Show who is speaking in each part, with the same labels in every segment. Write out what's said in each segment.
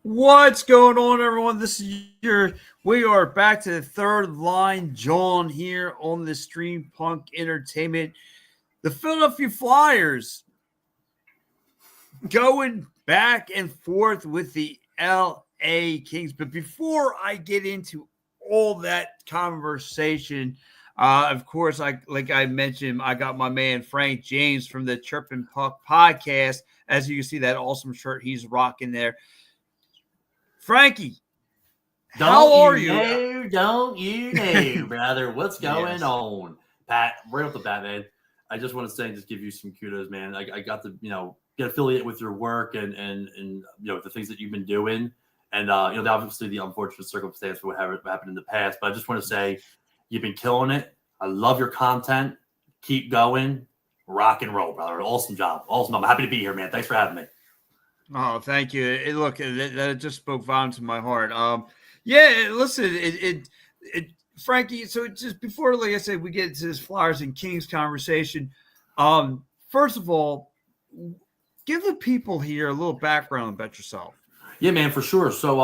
Speaker 1: What's going on, everyone? We are back to the third Line Jawn here on the Stream Punk Entertainment. The Philadelphia Flyers going back and forth with the LA Kings. But before I get into all that conversation, of course, like I mentioned, I got my man Frank James from the Chirpin Puck podcast. As you can see, that awesome shirt he's rocking there. Frankie, how are you?
Speaker 2: Don't you know, brother? What's going
Speaker 1: Yes.
Speaker 2: on? Pat, right off the bat, man, I just want to say and just give you some kudos, man. I got to, get affiliated with your work and the things that you've been doing. And, obviously the unfortunate circumstance for what happened in the past. But I just want to say you've been killing it. I love your content. Keep going. Rock and roll, brother. Awesome job. Awesome. I'm happy to be here, man. Thanks for having me.
Speaker 1: Oh, thank you. Look, that just spoke volumes to my heart. Yeah, listen, Frankie. So just before, like I said, we get into this Flyers and Kings conversation. First of all, give the people here a little background about yourself.
Speaker 2: Yeah, man, for sure. So,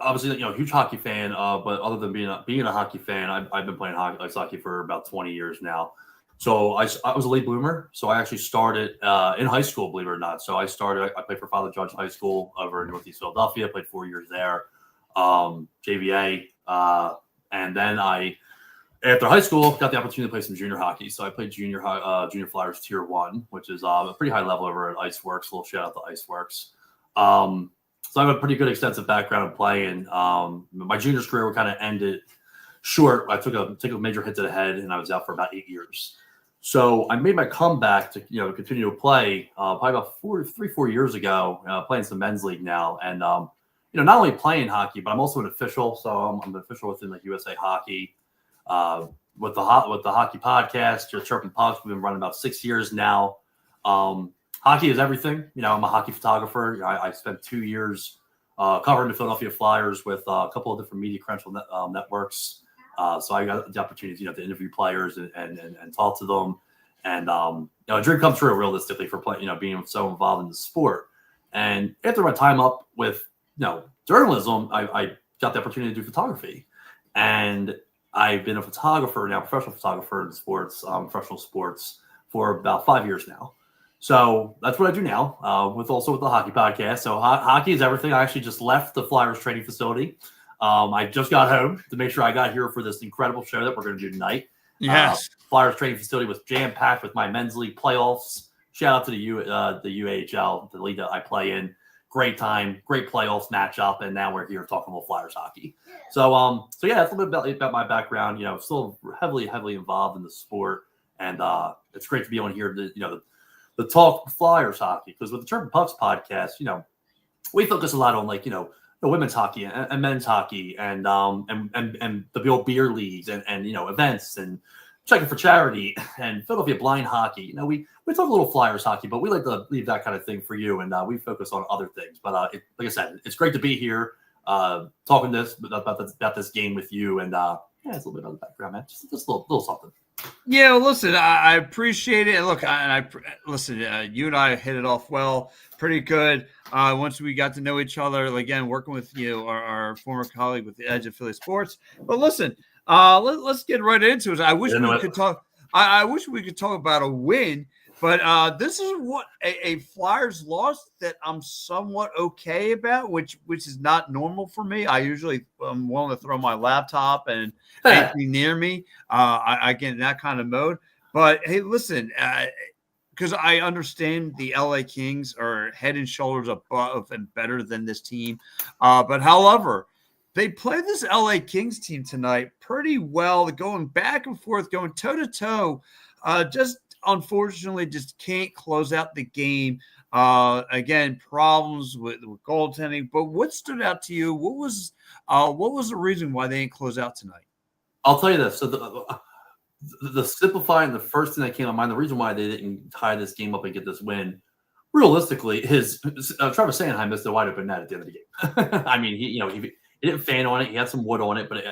Speaker 2: obviously, huge hockey fan. But other than being a hockey fan, I've been playing ice hockey for about 20 years now. So I was a late bloomer. So I actually started in high school, believe it or not. So I played for Father Judge High School over in Northeast Philadelphia. Played 4 years there, JVA, and then after high school got the opportunity to play some junior hockey. So I played junior Flyers Tier 1, which is a pretty high level over at Iceworks. A little shout out to Iceworks. So I have a pretty good extensive background in playing. My juniors career kind of ended short. I took a major hit to the head, and I was out for about 8 years. So I made my comeback to continue to play probably about 4 years ago, playing some men's league now, and not only playing hockey, but I'm also an official. So I'm an official within the USA Hockey with the hockey podcast, Chirpin Pucks. We've been running about 6 years now. Hockey is everything. I'm a hockey photographer. I spent 2 years covering the Philadelphia Flyers with a couple of different media credential networks. So I got the opportunity, to interview players and talk to them, and a dream come true realistically for being so involved in the sport. And after my time up with journalism, I got the opportunity to do photography, and I've been a photographer now, professional photographer in sports, professional sports for about 5 years now. So that's what I do now, with the hockey podcast. So hockey is everything. I actually just left the Flyers training facility. I just got home to make sure I got here for this incredible show that we're going to do tonight.
Speaker 1: Yes.
Speaker 2: Flyers training facility was jam-packed with my men's league playoffs. Shout out to the UAHL, the league that I play in. Great time, great playoffs matchup, and now we're here talking about Flyers hockey. So yeah, that's a little bit about my background. Still heavily involved in the sport, and it's great to be on here to the talk Flyers hockey, because with the Chirpin Pucks podcast, we focus a lot on the women's hockey and men's hockey and the old beer leagues and events and checking for charity and Philadelphia blind hockey. We talk a little Flyers hockey, but we like to leave that kind of thing for you, and we focus on other things. But like I said, it's great to be here talking about this game with you, and yeah, it's a little bit of the background, man. Just a little something.
Speaker 1: Yeah, well, listen, I appreciate it. Look, listen, you and I hit it off well, pretty good. Once we got to know each other, again, working with our former colleague with the Edge of Philly Sports. But listen, let's get right into it. I wish we could talk. I wish we could talk about a win, but this is what a Flyers loss that I'm somewhat okay about, which is not normal for me. I usually am willing to throw my laptop and anything near me. I get in that kind of mode. But hey, listen, because I understand the LA Kings are head and shoulders above and better than this team. But however, they play this LA Kings team tonight pretty well. They're going back and forth, going toe to toe. Just unfortunately, just can't close out the game. Again, problems with goaltending. But what stood out to you? What was the reason why they didn't close out tonight?
Speaker 2: I'll tell you this. So the simplifying, the first thing that came to mind, the reason why they didn't tie this game up and get this win, realistically, is Travis Sanheim missed a wide open net at the end of the game. I mean, he didn't fan on it. He had some wood on it, but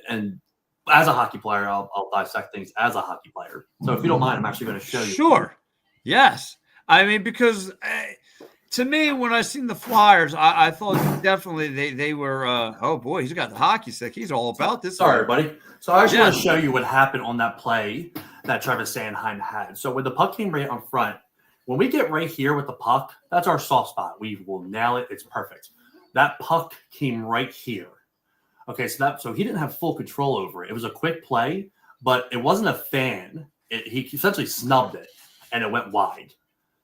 Speaker 2: and as a hockey player, I'll dissect things as a hockey player. So if you don't mind, I'm actually going to show you.
Speaker 1: Sure. Yes. I mean, because To me, when I seen the Flyers, I thought definitely they were. Oh boy, he's got the hockey stick. He's all about this.
Speaker 2: Sorry, buddy. So I actually want to
Speaker 1: Yeah.
Speaker 2: show you what happened on that play that Travis Sanheim had. So when the puck came right on front, when we get right here with the puck, that's our soft spot. We will nail it. It's perfect. That puck came right here. Okay, so he didn't have full control over it. It was a quick play, but it wasn't a fan. He essentially snubbed it, and it went wide.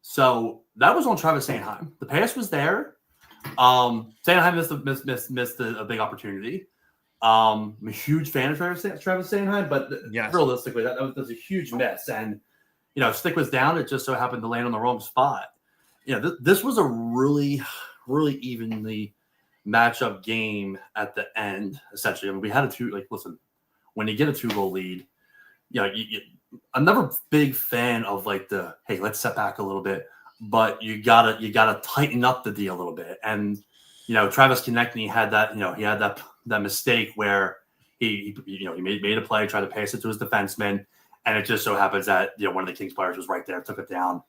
Speaker 2: So that was on Travis Sanheim. The pass was there. Sanheim missed a big opportunity. I'm a huge fan of Travis Sanheim, but realistically, that was a huge miss. And stick was down. It just so happened to land on the wrong spot. This was a really, really evenly matchup game at the end. Essentially, I mean, we had listen, when you get a 2-goal lead, I'm never a big fan of hey, let's step back a little bit, but you gotta tighten up the D a little bit. And Travis Konechny had that, he had that mistake where he made a play, tried to pass it to his defenseman, and it just so happens that one of the Kings players was right there, took it down.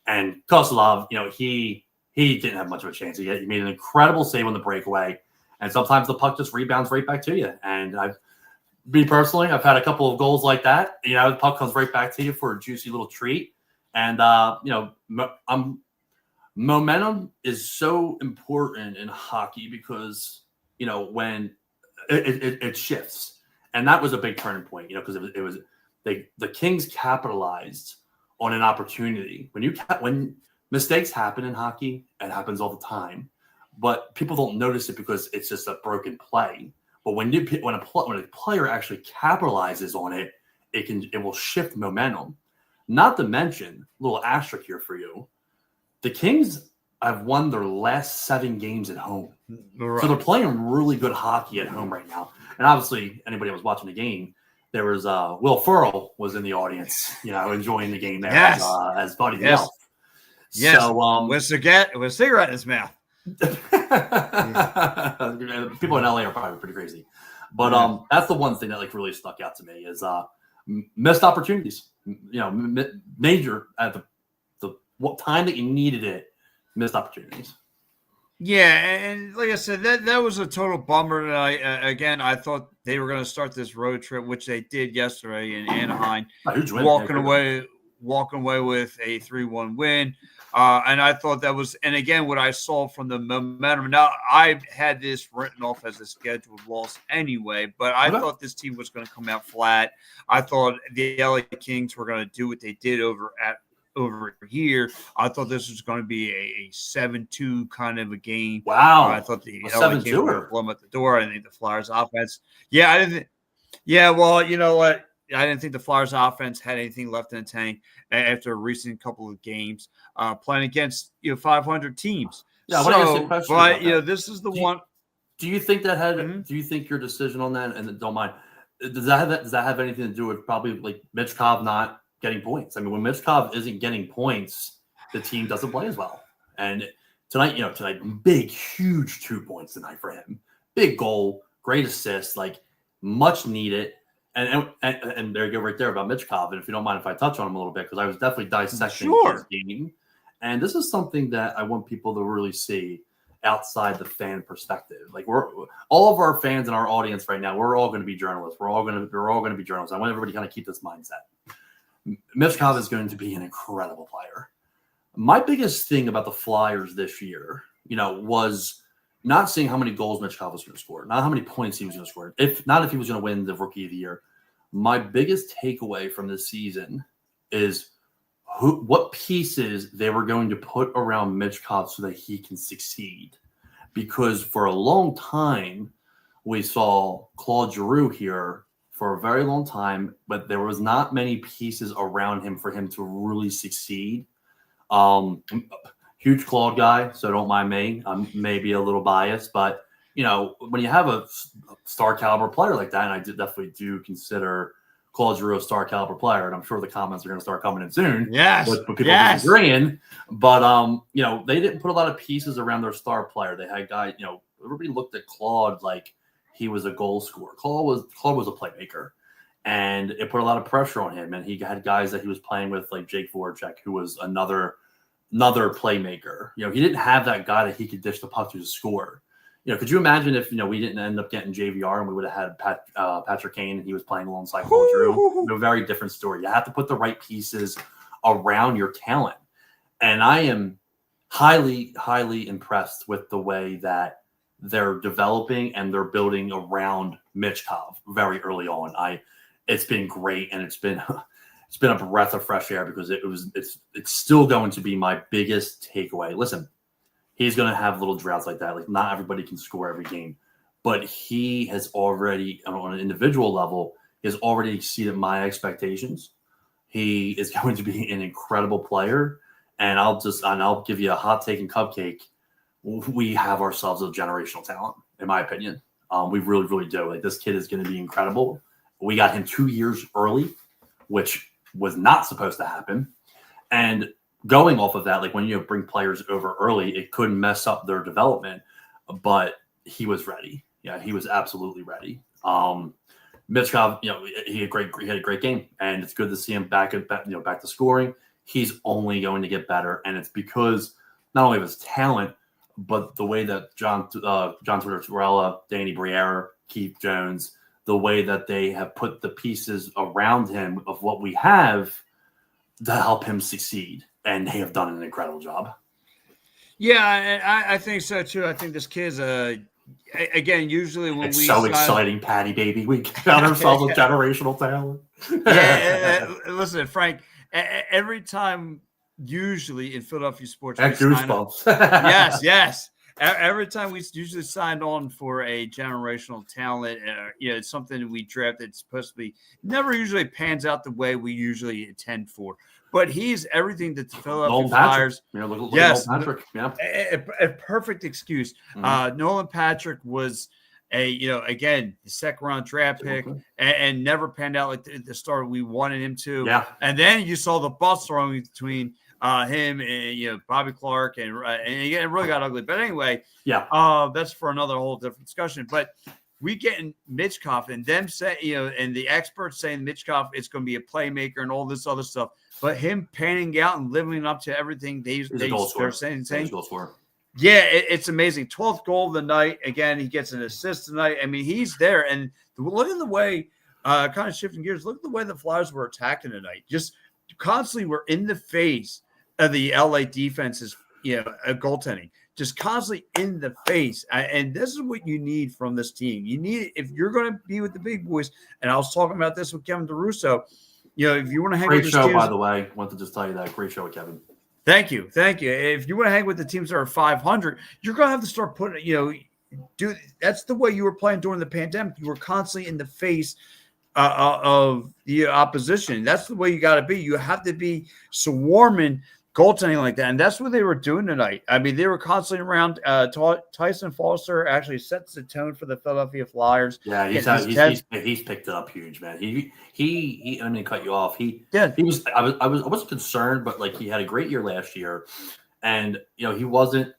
Speaker 2: And Kosalov, he didn't have much of a chance. He made an incredible save on the breakaway, and sometimes the puck just rebounds right back to you. And I've had a couple of goals like that. The puck comes right back to you for a juicy little treat. And momentum is so important in hockey because when it shifts, and that was a big turning point. Because the Kings capitalized on an opportunity. When mistakes happen in hockey, it happens all the time, but people don't notice it because it's just a broken play. But when a player actually capitalizes on it, it will shift momentum. Not to mention, a little asterisk here for you, the Kings have won their last 7 games at home. Right. So they're playing really good hockey at home right now. And obviously, anybody that was watching the game, there was Will Ferrell was in the audience, enjoying the game there as Buddy the Elf.
Speaker 1: Yes. So, with a cigarette in his mouth.
Speaker 2: People in LA are probably pretty crazy, but that's the one thing that really stuck out to me is missed opportunities. Major at the what time that you needed it, missed opportunities.
Speaker 1: Yeah, and like I said, that was a total bummer tonight. Again, I thought they were going to start this road trip, which they did yesterday in Anaheim, walking away with a 3-1 win. And I thought that was, and again, what I saw from the momentum. Now, I had this written off as a scheduled loss anyway, but I thought this team was going to come out flat. I thought the LA Kings were going to do what they did over here. I thought this was going to be a 7-2 kind of a game.
Speaker 2: Wow.
Speaker 1: I thought the LA Kings were going to blow them at the door. I think the Flyers offense. Yeah, I didn't. Yeah, well, you know what? I didn't think the Flyers offense had anything left in the tank after a recent couple of games playing against 500 teams.
Speaker 2: Yeah,
Speaker 1: this is the one.
Speaker 2: Do you think that had? Mm-hmm. Do you think your decision on that? And don't mind. Does that have anything to do with probably Mitch Cobb not getting points? I mean, when Mitch Cobb isn't getting points, the team doesn't play as well. And tonight, big, huge 2 points tonight for him. Big goal, great assist, much needed. And there you go right there about Mitch Cobb. And if you don't mind if I touch on him a little bit, because I was definitely dissecting his game. And this is something that I want people to really see outside the fan perspective. We're all of our fans in our audience right now, we're all going to be journalists. We're all going to be journalists. I want everybody to kind of keep this mindset. Mitch Cobb is going to be an incredible player. My biggest thing about the Flyers this year, was not seeing how many goals Mitch Cobb was going to score, not how many points he was going to score, if he was going to win the Rookie of the Year. My biggest takeaway from this season is what pieces they were going to put around Mitch Cobb so that he can succeed. Because for a long time, we saw Claude Giroux here for a very long time, but there was not many pieces around him for him to really succeed. Huge Claude guy, so don't mind me. I'm maybe a little biased, but when you have a star caliber player like that, and I definitely do consider Claude Giroux a star caliber player, and I'm sure the comments are going to start coming in soon.
Speaker 1: Yes,
Speaker 2: with people disagreeing, but they didn't put a lot of pieces around their star player. They had guys, everybody looked at Claude like he was a goal scorer. Claude was a playmaker, and it put a lot of pressure on him. And he had guys that he was playing with, like Jake Voracek, who was another another playmaker. You know, he didn't have that guy that he could dish the puck to score. You know, could you imagine if, you know, we didn't end up getting JVR and we would have had Patrick Kane and he was playing alongside Paul Drew? A very different story. You have to put the right pieces around your talent. And I am highly, highly impressed with the way that they're developing and they're building around Michkov very early on. It's been great, and it's been a breath of fresh air because it's still going to be my biggest takeaway. Listen, he's going to have little droughts like that. Like, not everybody can score every game, but he has already, on an individual level, he has already exceeded my expectations. He is going to be an incredible player, and I'll give you a hot take and cupcake. We have ourselves a generational talent, in my opinion. We really, really do. Like, this kid is going to be incredible. We got him 2 years early, which was not supposed to happen. And going off of that, like, when you bring players over early, it could mess up their development, but he was ready. Yeah, he was absolutely ready. Michkov, you know, he had a great game, and it's good to see him back to scoring. He's only going to get better, and it's because not only of his talent, but the way that John Tortorella, Danny Briere, Keith Jones, the way that they have put the pieces around him of what we have to help him succeed. And they have done an incredible job.
Speaker 1: Yeah, I think so too. I think this kid's again, usually when
Speaker 2: it's so exciting, Patty baby. We got ourselves a generational talent.
Speaker 1: Listen, Frank, every time, usually in Philadelphia sports,
Speaker 2: goosebumps.
Speaker 1: Yes. Every time we usually signed on for a generational talent, it's something we draft that's supposed to be, never usually pans out the way we usually intend for. But he's everything that the Philadelphia Flyers.
Speaker 2: Yes, Patrick. Yeah,
Speaker 1: a perfect excuse. Mm-hmm. Nolan Patrick was again, the second round draft pick, and never panned out like the start we wanted him to.
Speaker 2: Yeah,
Speaker 1: and then you saw the bus throwing between him and Bobby Clark, and it really got ugly. But anyway, that's for another whole different discussion. But we getting Michkov and them say, and the experts saying Michkov is going to be a playmaker and all this other stuff. But him panning out and living up to everything they're saying. Yeah, it's amazing. 12th goal of the night. Again, he gets an assist tonight. I mean, he's there. And look at the way, kind of shifting gears, look at the way the Flyers were attacking tonight. Just constantly were in the face of the LA defense's, goaltending. Just constantly in the face. And this is what you need from this team. You need, if you're going to be with the big boys, and I was talking about this with Kevin DeRusso, if you want to hang with
Speaker 2: the show, by the way, want to just tell you that. Great show with Kevin.
Speaker 1: Thank you. If you want to hang with the teams that are 500, you're going to have to start putting, that's the way you were playing during the pandemic. You were constantly in the face of the opposition. That's the way you got to be. You have to be swarming goaltending like that. And that's what they were doing tonight. I mean, they were constantly around. Tyson Foster actually sets the tone for the Philadelphia Flyers.
Speaker 2: Yeah, he's picked it up huge, man. He I'm going to cut you off. He was, I wasn't concerned, but like, he had a great year last year, and he wasn't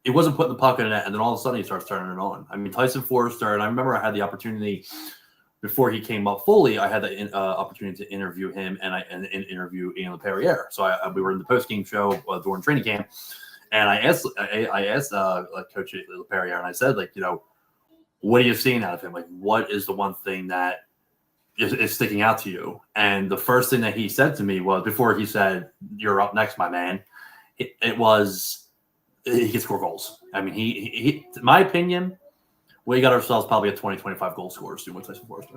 Speaker 2: putting the puck in the net, and then all of a sudden he starts turning it on. I mean, Tyson Forster, and I remember I had the opportunity before he came up fully. I had the opportunity to interview him and interview Ian LePerriere. So we were in the postgame show during training camp, and I asked Coach LePerriere, and I said, like, what are you seeing out of him? Like, what is the one thing that is sticking out to you? And the first thing that he said to me was, before he said, "You're up next, my man," it was, he can score goals. I mean, he in my opinion, we got ourselves probably a 20-25 goal scorers doing with Tyson Forster.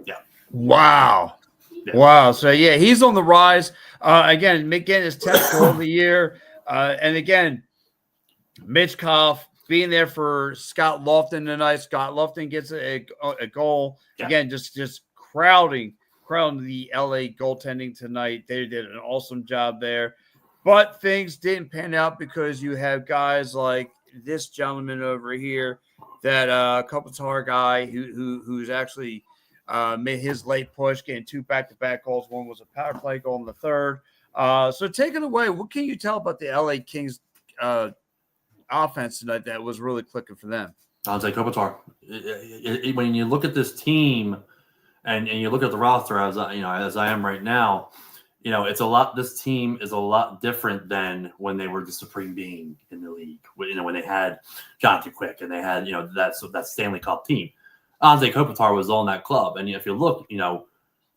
Speaker 2: Yeah.
Speaker 1: Wow. Yeah. Wow. So, he's on the rise. Again, getting his 10th goal of the year. And again, Michkov being there for Scott Lofton tonight. Scott Lofton gets a goal. Yeah. Again, just crowding the LA goaltending tonight. They did an awesome job there. But things didn't pan out because you have guys like this gentleman over here, that Kopitar guy who's actually made his late push, getting 2 back-to-back goals. One was a power play goal in the third. So take it away. What can you tell about the LA Kings offense tonight that was really clicking for them?
Speaker 2: I'll say Kopitar. When you look at this team and you look at the roster as I am right now, it's a lot. This team is a lot different than when they were the supreme being in the league. When they had Jonathan Quick and they had that Stanley Cup team. Anze Kopitar was on that club, and if you look,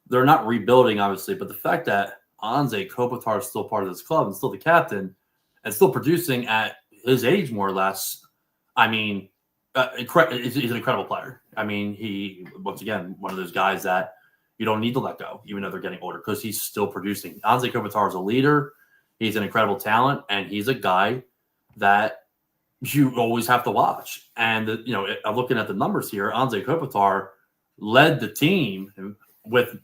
Speaker 2: they're not rebuilding obviously, but the fact that Anze Kopitar is still part of this club and still the captain and still producing at his age more or less, I mean, he's an incredible player. I mean, he once again one of those guys that you don't need to let go, even though they're getting older, because he's still producing. Anze Kopitar is a leader. He's an incredible talent, and he's a guy that you always have to watch. And, I'm looking at the numbers here. Anze Kopitar led the team with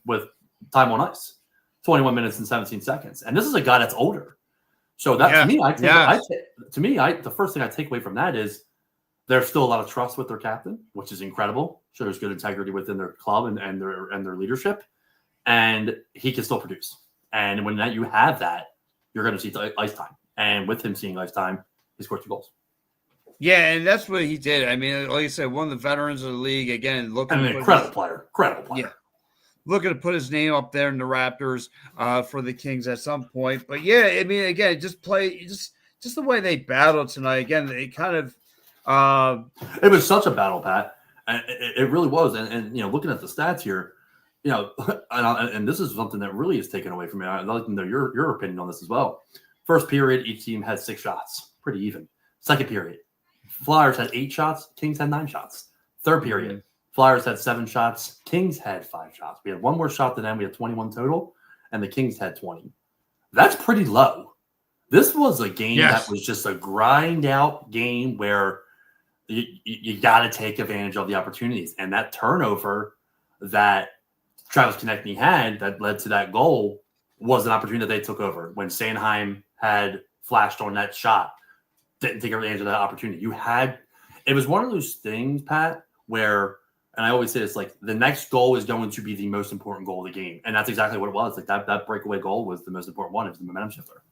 Speaker 2: time on ice, 21 minutes and 17 seconds. And this is a guy that's older. So that to me, the first thing I take away from that is there's still a lot of trust with their captain, which is incredible. Shows good integrity within their club and their leadership, and he can still produce. And when you have that, you're going to see ice time. And with him seeing ice time, he scored 2 goals.
Speaker 1: Yeah, and that's what he did. I mean, like I said, one of the veterans of the league. Again,
Speaker 2: Incredible player.
Speaker 1: Yeah, looking to put his name up there in the Raptors for the Kings at some point. But yeah, I mean, again, just the way they battled tonight. Again, they kind of.
Speaker 2: It was such a battle, Pat. It really was. And looking at the stats here, and this is something that really is taken away from me. I'd like to know your opinion on this as well. First period, each team had 6 shots, pretty even. Second period, Flyers had 8 shots, Kings had 9 shots. Third period, Flyers had 7 shots, Kings had 5 shots. We had one more shot than them. We had 21 total, and the Kings had 20. That's pretty low. This was a game that was just a grind out game where you got to take advantage of the opportunities. And that turnover that Travis Konechny had that led to that goal was an opportunity that they took over. When Sanheim had flashed on that shot, didn't take advantage of that opportunity. It was one of those things, Pat, where, and I always say it's like the next goal is going to be the most important goal of the game. And that's exactly what it was. Like that breakaway goal was the most important one. It was the momentum shifter.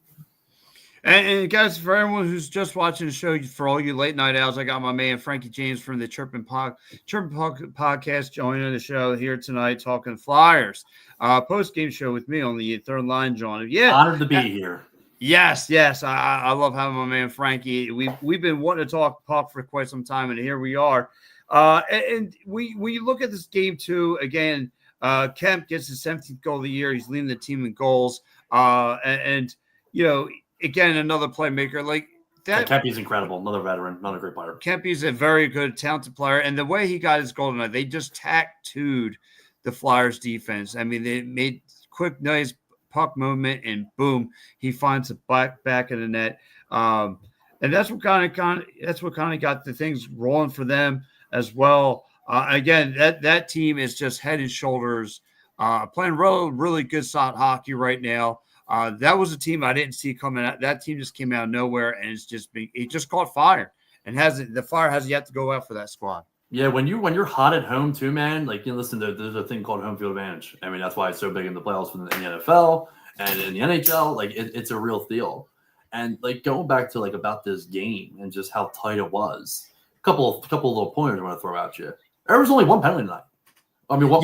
Speaker 1: And guys, for everyone who's just watching the show, for all you late night owls, I got my man Frankie James from the Chirpin Podcast joining the show here tonight, talking Flyers. Post-game show with me on the third Line Jawn. Yeah,
Speaker 2: honored to be here.
Speaker 1: Yes. I love having my man Frankie. We've been wanting to talk puck for quite some time, and here we are. And we look at this game too. Again, Kemp gets his 17th goal of the year. He's leading the team in goals. Again, another playmaker like that.
Speaker 2: Yeah, Kempy's incredible. Another veteran, another great player.
Speaker 1: Kempy's a very good, talented player. And the way he got his goal tonight, they just tattooed the Flyers defense. I mean, they made quick, nice puck movement, and boom, he finds the back of the net. And that's what kind of got the things rolling for them as well. Again, that team is just head and shoulders playing really good solid hockey right now. That was a team I didn't see coming out. That team just came out of nowhere, and it just caught fire, and the fire has yet to go out for that squad.
Speaker 2: Yeah, when you're hot at home too, man. Like listen, there's a thing called home field advantage. I mean, that's why it's so big in the playoffs in the NFL and in the NHL. Like it's a real deal. And like going back to like about this game and just how tight it was. A couple of little pointers I want to throw at you. There was only one penalty tonight. I mean, or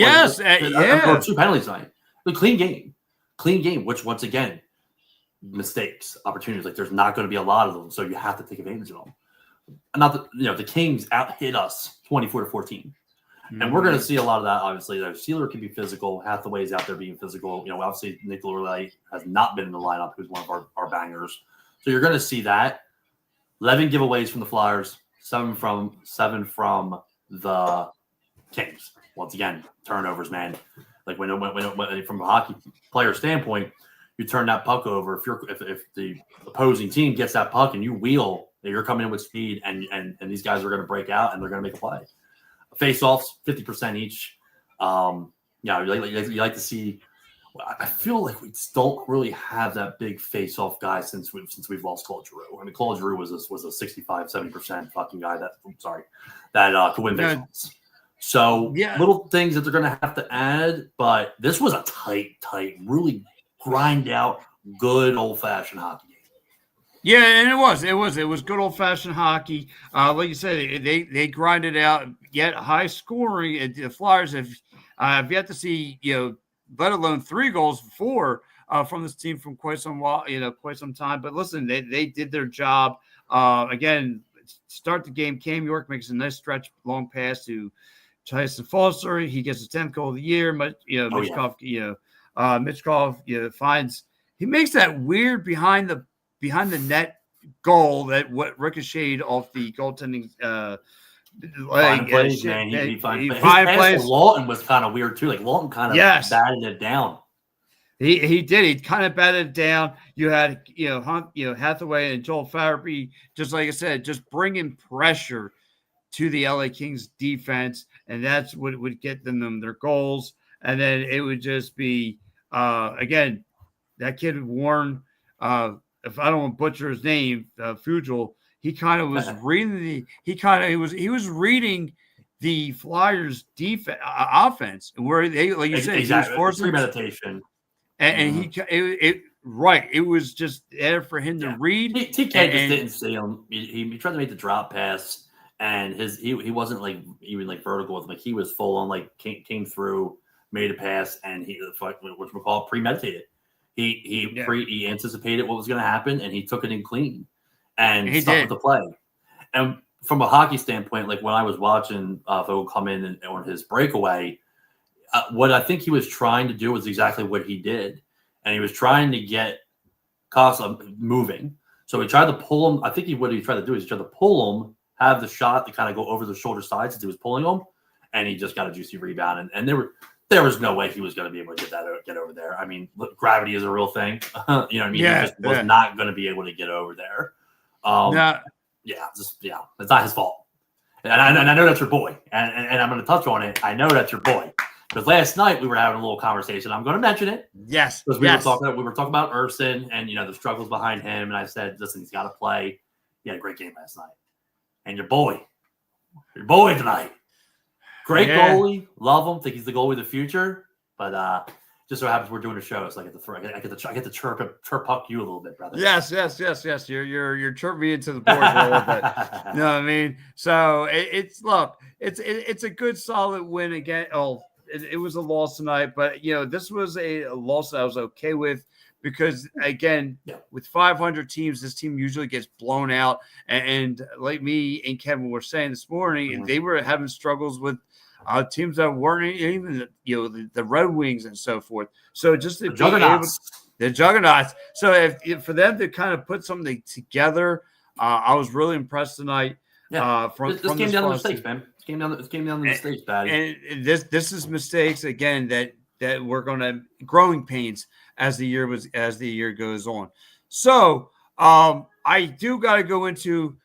Speaker 2: 2 penalties tonight. The clean game, which once again, mistakes, opportunities. Like there's not going to be a lot of them, so you have to take advantage of them. Not that the Kings out-hit us 24-14, and we're going to see a lot of that. Obviously, the Sealer can be physical. Hathaway's out there being physical. Obviously Nick Lorelei has not been in the lineup, who's one of our bangers. So you're going to see that 11 giveaways from the Flyers, 7 from the Kings. Once again, turnovers, man. Like when from a hockey player standpoint, you turn that puck over. If the opposing team gets that puck and you wheel, you're coming in with speed, and these guys are going to break out and they're going to make a play. Face-offs, 50% each. You like to see. I feel like we don't really have that big face-off guy since we've lost Claude Giroux. I mean, Claude Giroux was a 65-70% fucking guy that could win face-offs. So little things that they're going to have to add, but this was a tight, really grind out, good old-fashioned hockey game.
Speaker 1: Yeah, and it was good old-fashioned hockey. Like you said, they grinded out, yet high scoring. The Flyers have yet to see, let alone 3 goals before from this team from quite some while, quite some time. But listen, they did their job. Again, start the game. Cam York makes a nice stretch, long pass to Tyson Foster. He gets his 10th goal of the year. But Mitchkov, finds he makes that weird behind the net goal that what ricocheted off the goaltending.
Speaker 2: Fine plays, man. He finds his pass to Lawton was kind of weird too. Like Lawton kind of batted it down.
Speaker 1: He did. He kind of batted it down. You had Hathaway and Joel Farabee, just like I said, just bringing pressure to the LA Kings defense, and that's what would get them their goals. And then it would just be again that kid Warren. If I don't want to butcher his name, Fugel. He kind of was reading he was reading the Flyers' defense offense, where they, like you said,
Speaker 2: exactly.
Speaker 1: he was forcing
Speaker 2: premeditation,
Speaker 1: and it was just there for him to read.
Speaker 2: TK just didn't see him. He tried to make the drop pass, and he wasn't like even like vertical with him. Like he was full on, like came through, made a pass, and which we call premeditated. He anticipated what was going to happen, and he took it in clean. And he stuck with the play. And from a hockey standpoint, like when I was watching Vogel come in on his breakaway, what I think he was trying to do was exactly what he did. And he was trying to get Costa moving. So he tried to pull him. I think what he tried to do is he tried to pull him, have the shot to kind of go over the shoulder side since he was pulling him. And he just got a juicy rebound. And there was no way he was going to be able to get over there. I mean, look, gravity is a real thing. You know what I mean? He just was not going to be able to get over there. It's not his fault. And I know that's your boy. And I'm going to touch on it. I know that's your boy. Because last night we were having a little conversation. I'm going to mention it.
Speaker 1: Yes.
Speaker 2: Because we were talking about Urson and, the struggles behind him. And I said, listen, he's got to play. He had a great game last night. And your boy tonight. Great goalie. Love him. Think he's the goalie of the future. But just so happens we're doing a show, so I get to chirp up you a little bit, brother.
Speaker 1: Yes. You're chirping me into the board a little bit. You know what I mean? So it's a good solid win again. Oh, it was a loss tonight, but this was a loss that I was okay with because again, with 500 teams, this team usually gets blown out. And like me and Kevin were saying this morning, they were having struggles with teams that weren't even, the Red Wings and so forth. So just to the juggernauts. So if for them to kind of put something together, I was really impressed tonight.
Speaker 2: This came down to mistakes, man. It came down to mistakes, Patty.
Speaker 1: And this is mistakes again that we're going to growing pains as the year goes on. So I do got to go into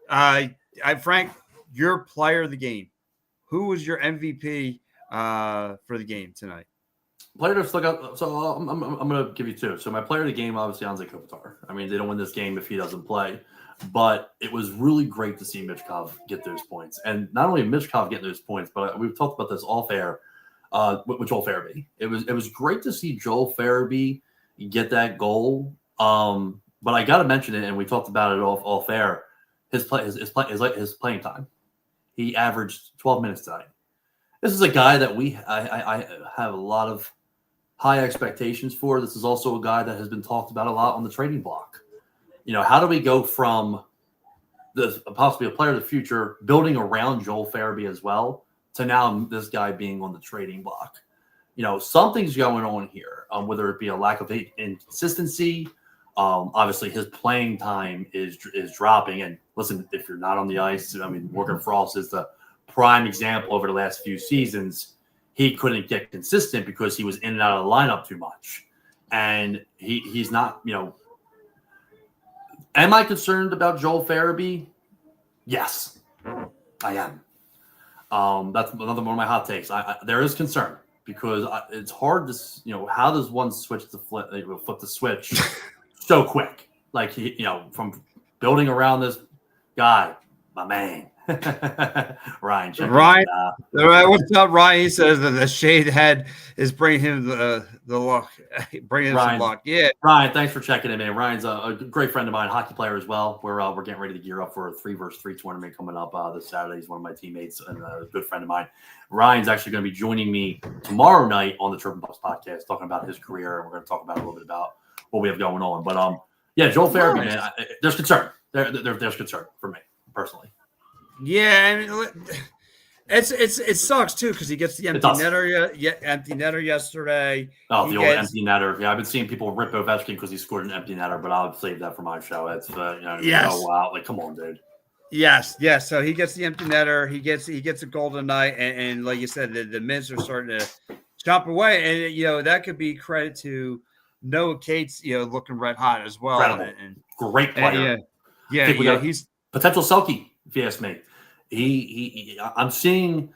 Speaker 1: Frank, your player of the game. Who was your MVP for the game tonight?
Speaker 2: Player to still got. So I'm going to give you two. So my player of the game, obviously, Anze Kopitar. I mean, they don't win this game if he doesn't play. But it was really great to see Mitchkov get those points. And not only Mitchkov getting those points, but we've talked about this off air with Joel Farabee. It was great to see Joel Farabee get that goal. But I got to mention it, and we talked about it off air. His playing time. He averaged 12 minutes tonight. This is a guy that I have a lot of high expectations for. This is also a guy that has been talked about a lot on the trading block. How do we go from possibly a player of the future building around Joel Farabee as well to now this guy being on the trading block? Something's going on here, whether it be a lack of inconsistency. Obviously, his playing time is dropping. And listen, if you're not on the ice, I mean, Morgan Frost is the prime example over the last few seasons. He couldn't get consistent because he was in and out of the lineup too much. And he's not, Am I concerned about Joel Farabee? Yes, I am. That's another one of my hot takes. There is concern because it's hard to, how does one flip the switch so quick? Like, from building around this guy, my man, Ryan, check
Speaker 1: Ryan,
Speaker 2: it out.
Speaker 1: what's up, Ryan? He says that the shade head is bringing him the luck, bringing him some
Speaker 2: Ryan,
Speaker 1: luck. Yeah,
Speaker 2: Ryan, thanks for checking in, man. Ryan's a great friend of mine, hockey player as well. We're getting ready to gear up for a 3-versus-3 tournament coming up this Saturday. He's one of my teammates and a good friend of mine. Ryan's actually going to be joining me tomorrow night on the Triple Bucks podcast, talking about his career, and we're going to talk about a little bit about what we have going on. But yeah, Joel Farabee, man, there's concern. There's concern for me personally.
Speaker 1: yeah. I mean, it sucks too because he gets the empty netter yesterday.
Speaker 2: Oh, empty netter. Yeah, I've been seeing people rip Ovechkin because he scored an empty netter, but I'll save that for my show. It's
Speaker 1: yes.
Speaker 2: Oh wow, like come on, dude.
Speaker 1: Yes. So he gets the empty netter. He gets a goal tonight, and like you said, the Mints are starting to chop away, and that could be credit to Noah Cates, looking red hot as well.
Speaker 2: Incredible. And great player.
Speaker 1: He's
Speaker 2: potential Selke, if you ask me. I'm seeing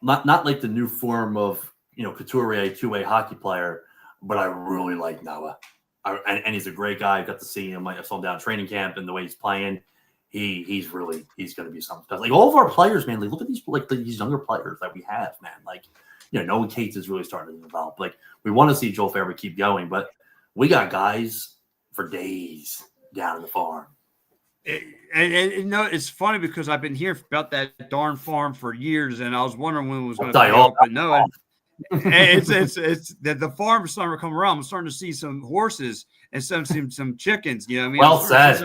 Speaker 2: not like the new form of Couturier, two-way hockey player, but I really like Noah. And he's a great guy. I got to see him. I saw him down at training camp and the way he's playing. He's going to be something special. Like all of our players, man. Like look at these younger players that we have, man. Like Noah Cates is really starting to develop. Like we want to see Joel Farabee keep going, but we got guys for days down in the farm.
Speaker 1: And it's funny because I've been hearing about that darn farm for years, and I was wondering when it was going to pay off. But no, it's the farm is starting to come around. I'm starting to see some horses and some chickens. You know what I mean?
Speaker 2: Well said.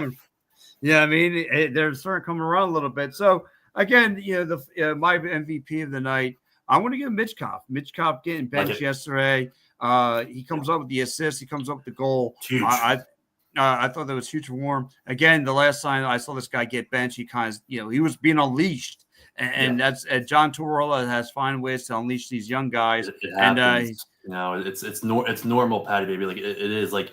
Speaker 1: I mean they're starting to come around a little bit. So again, my MVP of the night, I want to give Mitch Kopp. Mitch Kopp getting benched yesterday. He comes up with the assist. He comes up with the goal.
Speaker 2: Huge.
Speaker 1: I thought that was huge warm. Again, the last time I saw this guy get benched, he kind of, he was being unleashed, and that's John Tortorella has found ways to unleash these young guys.
Speaker 2: It happens. It's normal, Patty baby. Like it is like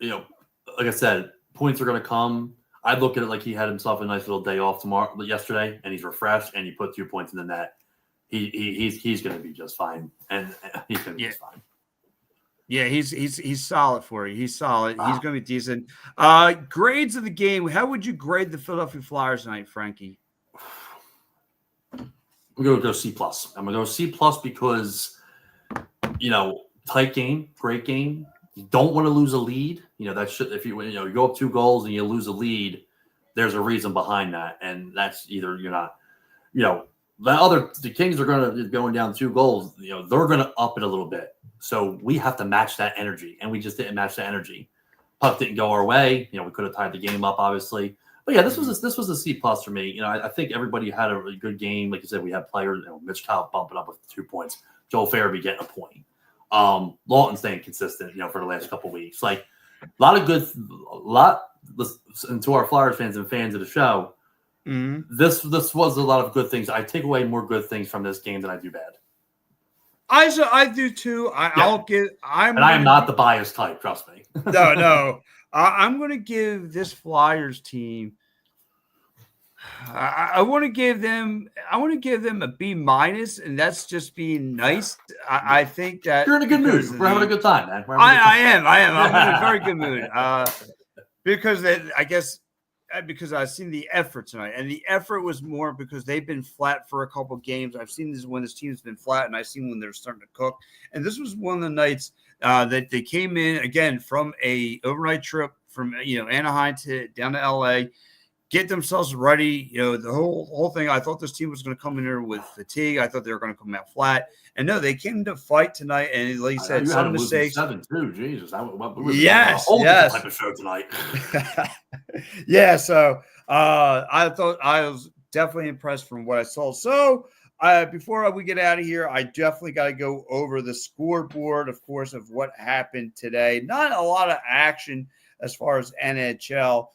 Speaker 2: like I said, points are going to come. I look at it like he had himself a nice little day off yesterday, and he's refreshed, and he put 2 points in the net. He's going to be just fine, and he's going to be just fine.
Speaker 1: Yeah, he's solid for you. He's solid. He's going to be decent. Grades of the game. How would you grade the Philadelphia Flyers tonight, Frankie?
Speaker 2: I'm going to go C+. I'm going to go C+ because, tight game, great game. You don't want to lose a lead. If you go up 2 goals and you lose a lead, there's a reason behind that, and that's either you're not, the Kings are going down 2 goals. They're going to up it a little bit. So we have to match that energy, and we just didn't match that energy. Puck didn't go our way. We could have tied the game up, obviously. But yeah, this was a C+ for me. I think everybody had a really good game. Like you said, we had players. Mitch Kopp bumping up with 2 points. Joel Farabee getting a point. Lawton staying consistent. For the last couple of weeks. Like and to our Flyers fans and fans of the show. Mm-hmm. This was a lot of good things. I take away more good things from this game than I do bad.
Speaker 1: I do too. I am
Speaker 2: not the biased type. Trust me.
Speaker 1: No. I'm going to give this Flyers team. I want to give them a B-, and that's just being nice. I think that
Speaker 2: you're in a good mood. We're having a good time, man.
Speaker 1: I am. I'm in a very good mood. Because I guess. Because I've seen the effort tonight, and the effort was more because they've been flat for a couple of games. I've seen this when this team's been flat, and I've seen when they're starting to cook. And this was one of the nights that they came in again from a overnight trip from Anaheim down to LA, get themselves ready. The whole thing. I thought this team was going to come in here with fatigue. I thought they were going to come out flat, and no, they came to fight tonight. And like you said, some mistakes.
Speaker 2: 7-2, Jesus.
Speaker 1: Yes.
Speaker 2: Type of show tonight.
Speaker 1: Yeah. So I thought I was definitely impressed from what I saw. So before we get out of here, I definitely got to go over the scoreboard, of course, of what happened today. Not a lot of action as far as NHL.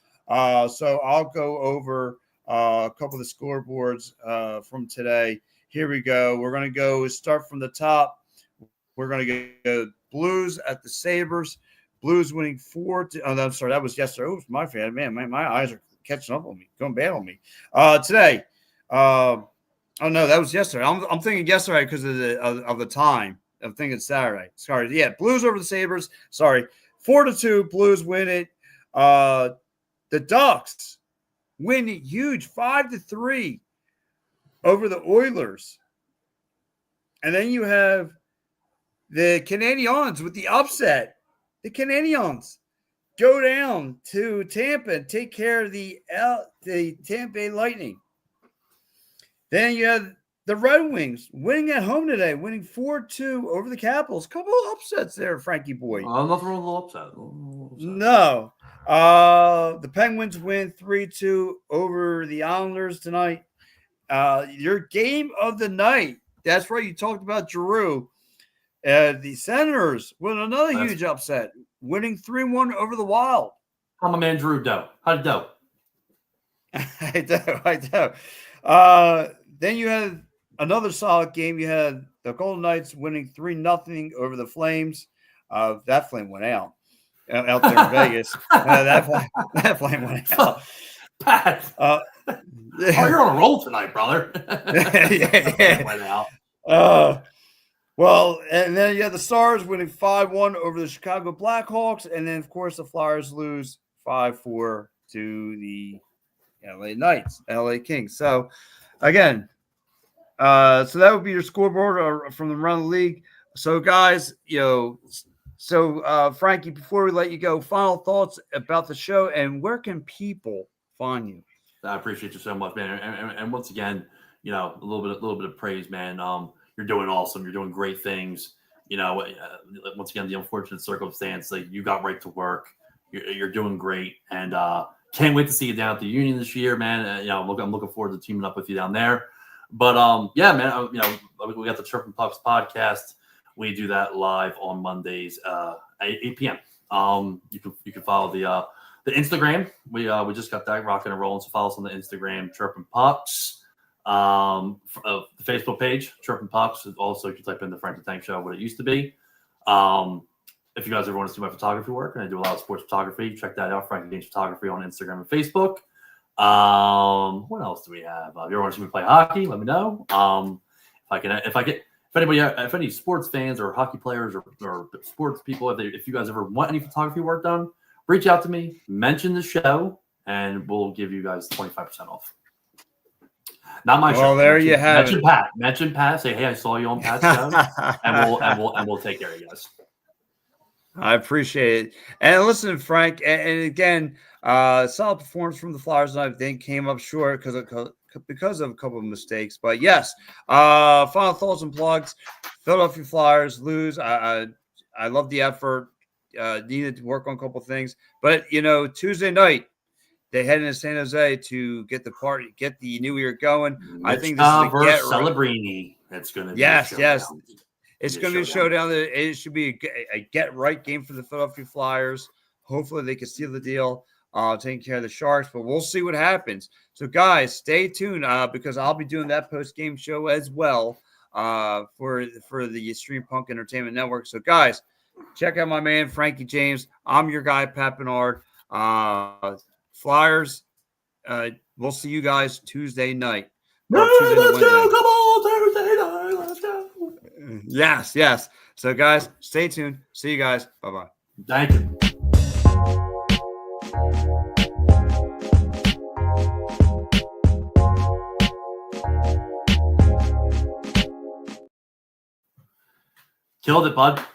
Speaker 1: So I'll go over a couple of the scoreboards from today. Here we go. We're going to start from the top. We're going to go Blues at the Sabres. Blues winning 4-2. Oh, I'm sorry. That was yesterday. Oh, my fan. Man, my eyes are catching up on me. Going bad on me. Today. Oh, no, that was yesterday. I'm thinking yesterday because of the time. I'm thinking Saturday. Sorry. Yeah, Blues over the Sabres. Sorry. 4-2. Blues win it. The Ducks win it huge, 5-3 over the Oilers. And then you have the Canadiens with the upset. The Canadiens go down to Tampa and take care of the Tampa Bay Lightning. Then you have the Red Wings winning at home today, winning 4-2 over the Capitals. Couple of upsets there, Frankie boy.
Speaker 2: Nothing wrong with a little upset.
Speaker 1: No. The Penguins win 3-2 over the Islanders tonight. Your game of the night. That's right. You talked about Giroux. The Senators with another huge upset, winning 3-1 over the Wild.
Speaker 2: How my man Drew do? How'd do?
Speaker 1: I do. Then you had another solid game. You had the Golden Knights winning 3-0 over the Flames. That flame went out there in Vegas. That flame went out.
Speaker 2: Pat. You're on a roll tonight, brother.
Speaker 1: Yeah.
Speaker 2: Went out.
Speaker 1: Well, and then you had the Stars winning 5-1 over the Chicago Blackhawks, and then of course the Flyers lose 5-4 to the LA Kings. So again, so that would be your scoreboard from around the league. So guys, Frankie, before we let you go, final thoughts about the show and where can people find you?
Speaker 2: I appreciate you so much, man. And once again, a little bit of praise, man. You're doing awesome. You're doing great things. Once again, the unfortunate circumstance that you got right to work. You're doing great, and can't wait to see you down at the Union this year, man. I'm looking forward to teaming up with you down there. But yeah, man. We got the Chirpin' Pucks podcast. We do that live on Mondays at 8 p.m. You can follow the Instagram. We just got that rocking and rolling. So follow us on the Instagram, Chirpin' Pucks. The Facebook page, Chirpin' Pucks. Also, you can type in the Frank the Tank Show, what it used to be. If you guys ever want to see my photography work, and I do a lot of sports photography, check that out, Frank Games Photography on Instagram and Facebook. What else do we have? If you ever want to see me play hockey, let me know. If any sports fans or hockey players or sports people, if you guys ever want any photography work done, reach out to me, mention the show, and we'll give you guys 25% off. Not my show.
Speaker 1: Well, there you have it.
Speaker 2: Mention Pat. Say, hey, I saw you on Pat's show, and we'll take care of you guys.
Speaker 1: I appreciate it. And listen, Frank, and again, solid performance from the Flyers tonight. They came up short because of a couple of mistakes. But yes, final thoughts and plugs. Philadelphia Flyers lose. I love the effort. Needed to work on a couple of things. But, Tuesday night, they head into San Jose to get the new year going. I think this is a get
Speaker 2: Celebrini. That's going to be
Speaker 1: yes. It's going to be a showdown. It should be a get right game for the Philadelphia Flyers. Hopefully they can steal the deal, taking care of the Sharks, but we'll see what happens. So guys, stay tuned because I'll be doing that post-game show as well for the Stream Punk Entertainment Network. So guys, check out my man, Frankie James. I'm your guy, Pat Bernard. Flyers, we'll see you guys Tuesday night.
Speaker 2: Let's go. Come on, Thursday night. Let's go.
Speaker 1: Yes. So, guys, stay tuned. See you guys. Bye-bye.
Speaker 2: Thank you. Killed it, bud.